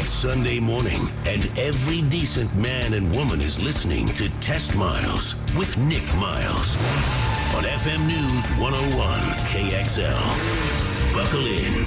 It's Sunday morning, and every decent man and woman is listening to Test Miles with Nick Miles on FM News 101 KXL. Buckle in.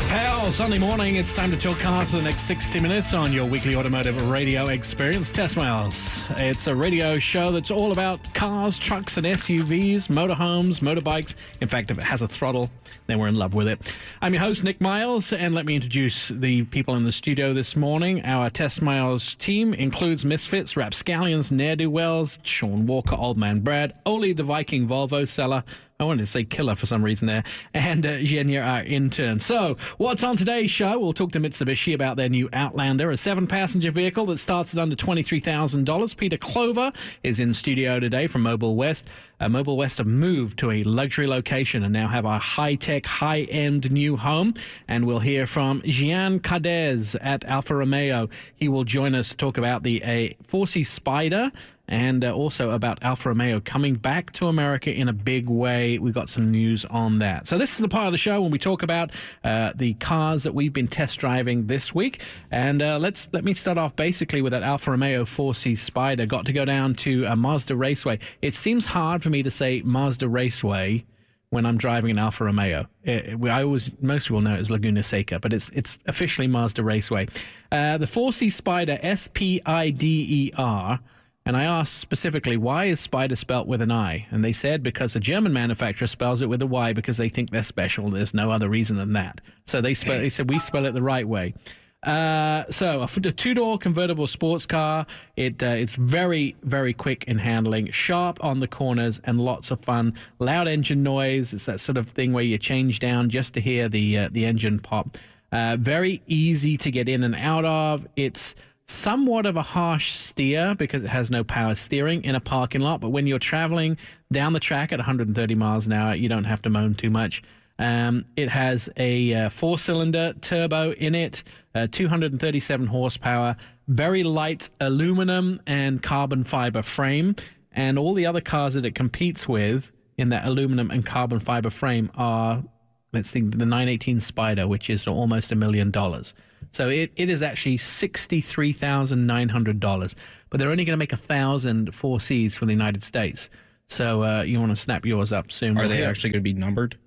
Hell, Sunday morning, it's time to talk cars for the next 60 minutes on your weekly automotive radio experience, Test Miles. It's a radio show that's all about cars, trucks, and SUVs, motorhomes, motorbikes. In fact, if it has a throttle, then we're in love with it. I'm your host, Nick Miles, and let me introduce the people in the studio this morning. Our Test Miles team includes Misfits, Rapscallions, Ne'er-Do-Wells, Sean Walker, Old Man Brad, Oli the Viking Volvo seller, I wanted to say killer for some reason there, and Genya, our intern. So, what's on today's show? We'll talk to Mitsubishi about their new Outlander, a 7-passenger vehicle that starts at under $23,000. Peter Clover is in studio today from Mobile West. Mobile West have moved to a luxury location and now have a high-tech, high-end new home. And we'll hear from Gian Cadiz at Alfa Romeo. He will join us to talk about the 4C Spider, and also about Alfa Romeo coming back to America in a big way. We've got some news on that. So this is the part of the show when we talk about the cars that we've been test driving this week. And let me start off basically with that Alfa Romeo 4C Spider. Got to go down to Mazda Raceway. It seems hard for me to say Mazda Raceway when I'm driving an Alfa Romeo. Most people know it as Laguna Seca, but it's officially Mazda Raceway. The 4C Spider, S-P-I-D-E-R. And I asked specifically, why is Spider spelt with an I? And they said because a German manufacturer spells it with a Y because they think they're special. There's no other reason than that. So they said we spell it the right way. So a two-door convertible sports car. It's very, very quick in handling, sharp on the corners, and lots of fun. Loud engine noise. It's that sort of thing where you change down just to hear the engine pop. Very easy to get in and out of. It's somewhat of a harsh steer because it has no power steering in a parking lot, but when you're traveling down the track at 130 miles an hour, you don't have to moan too much. It has a 4-cylinder turbo in it, 237 horsepower, very light aluminum and carbon fiber frame, and all the other cars that it competes with in that aluminum and carbon fiber frame are, let's think, the 918 Spider, which is almost $1 million. So it is actually $63,900, but they're only going to make 1,000 4Cs for the United States. So you want to snap yours up soon. Are they actually going to be numbered?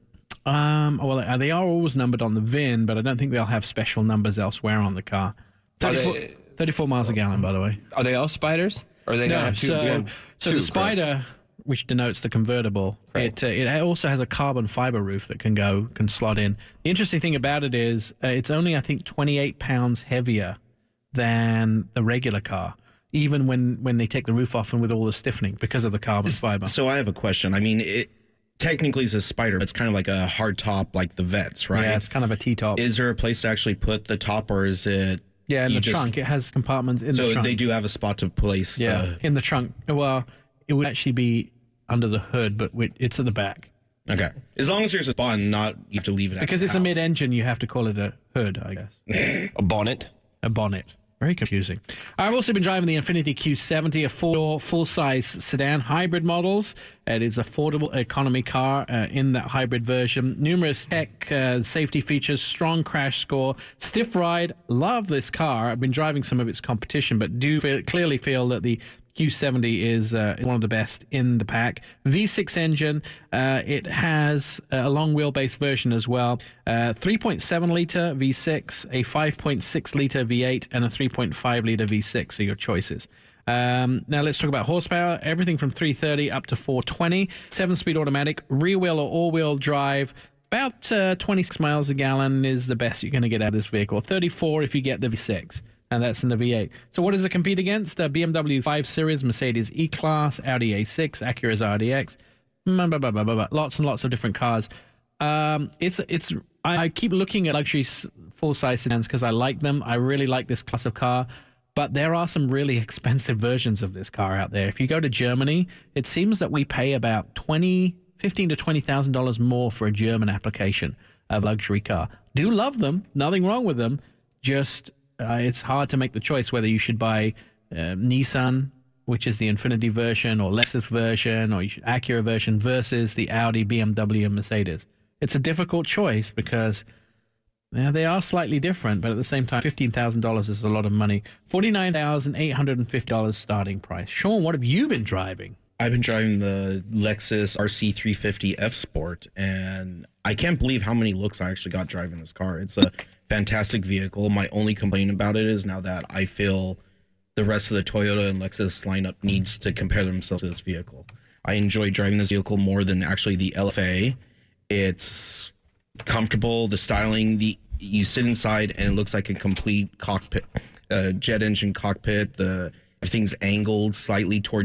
Well, they are always numbered on the VIN, but I don't think they'll have special numbers elsewhere on the car. 34 miles a gallon, by the way. Are they all Spiders? Or are they no, so the Spider, which denotes the convertible, it also has a carbon fiber roof that can slot in. The interesting thing about it is it's only, I think, 28 pounds heavier than the regular car, even when they take the roof off and with all the stiffening because of the carbon fiber. So I have a question. I mean, it technically is a Spider. It's kind of like a hard top like the Vets, right? Yeah, it's kind of a T-top. Is there a place to actually put the top, or is it... Yeah, in the trunk. It has compartments in the trunk. So they do have a spot to place in the trunk. Well, it would actually be under the hood, but it's at the back. Okay. As long as there's a spot and not you have to leave it at because it's a mid-engine, you have to call it a hood, I guess. A bonnet. A bonnet. Very confusing. I've also been driving the Infiniti Q70, a 4-door full-size sedan hybrid models. It is an affordable economy car in that hybrid version. Numerous tech safety features, strong crash score, stiff ride. Love this car. I've been driving some of its competition, but clearly feel that the Q70 is one of the best in the pack. V6 engine. It has a long wheelbase version as well. 3.7 litre V6, a 5.6 litre V8, and a 3.5 litre V6 are your choices. Now let's talk about horsepower. Everything from 330 up to 420. 7-speed automatic, rear wheel or all-wheel drive. About 26 miles a gallon is the best you're going to get out of this vehicle. 34 if you get the V6. And that's in the V8. So what does it compete against? BMW 5 Series, Mercedes E-Class, Audi A6, Acura's RDX, lots and lots of different cars. I keep looking at luxury full-size sedans because I like them. I really like this class of car. But there are some really expensive versions of this car out there. If you go to Germany, it seems that we pay about $15,000 to $20,000 more for a German application of luxury car. Do love them. Nothing wrong with them. Just... it's hard to make the choice whether you should buy Nissan, which is the Infiniti version, or Lexus version, or Acura version versus the Audi, BMW, and Mercedes. It's a difficult choice because Now, they are slightly different, but at the same time, $15,000 is a lot of money. $49,850 starting price. Sean, what have you been driving? I've been driving the Lexus RC350 F Sport, and I can't believe how many looks I actually got driving this car. It's a fantastic vehicle. My only complaint about it is now that I feel the rest of the Toyota and Lexus lineup needs to compare themselves to this vehicle. I enjoy driving this vehicle more than actually the LFA. It's comfortable, the styling, you sit inside and it looks like a complete cockpit, jet engine cockpit. Everything's angled slightly towards